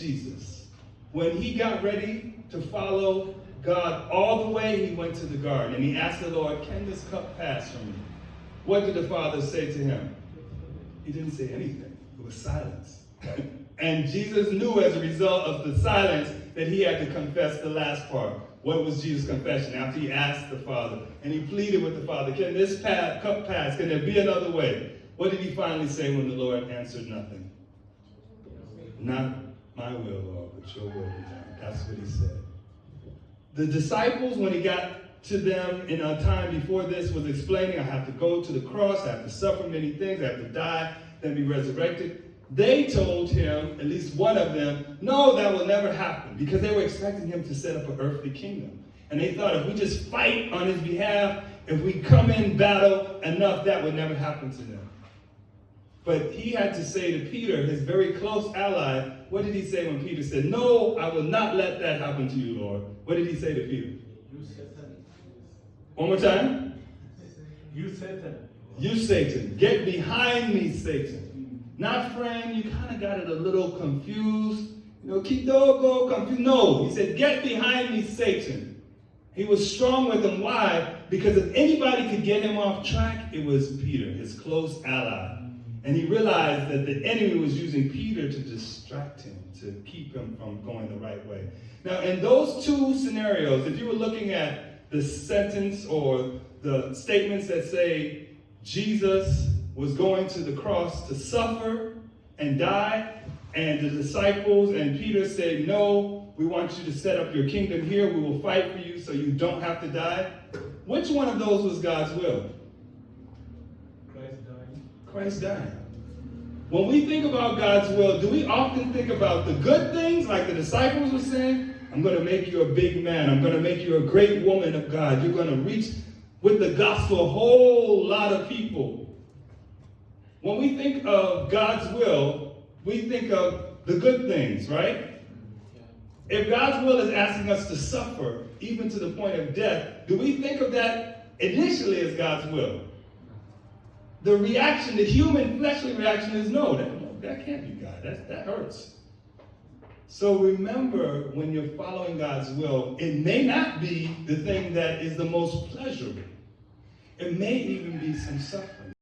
Jesus. When he got ready to follow God all the way, he went to the garden and he asked the Lord, can this cup pass from me? What did the Father say to him? He didn't say anything. It was silence. And Jesus knew as a result of the silence that he had to confess the last part. What was Jesus' confession after he asked the Father? And he pleaded with the Father, can this cup pass? Can there be another way? What did he finally say when the Lord answered nothing? Not my will, Lord, but your will be done. That's what he said. The disciples, when he got to them in a time before this, was explaining, I have to go to the cross, I have to suffer many things, I have to die, then be resurrected. They told him, at least one of them, no, that will never happen, because they were expecting him to set up an earthly kingdom. And they thought if we just fight on his behalf, if we come in battle enough, that would never happen to them. But he had to say to Peter, his very close ally, what did he say when Peter said, no, I will not let that happen to you, Lord? What did he say to Peter? You Satan. One more time. You Satan. You Satan. Get behind me, Satan. Not friend, you kind of got it a little confused. Kidogo, confused. No, he said, get behind me, Satan. He was strong with him. Why? Because if anybody could get him off track, it was Peter, his close ally. And he realized that the enemy was using Peter to distract him, to keep him from going the right way. Now, in those two scenarios, if you were looking at the sentence or the statements that say Jesus was going to the cross to suffer and die, and the disciples and Peter said, no, we want you to set up your kingdom here. We will fight for you so you don't have to die. Which one of those was God's will? Christ died. When we think about God's will, do we often think about the good things like the disciples were saying? I'm going to make you a big man. I'm going to make you a great woman of God. You're going to reach with the gospel a whole lot of people. When we think of God's will, we think of the good things, right? If God's will is asking us to suffer, even to the point of death, do we think of that initially as God's will? The reaction, the human fleshly reaction is no, that can't be God. That hurts. So remember, when you're following God's will, it may not be the thing that is the most pleasurable. It may even be some suffering.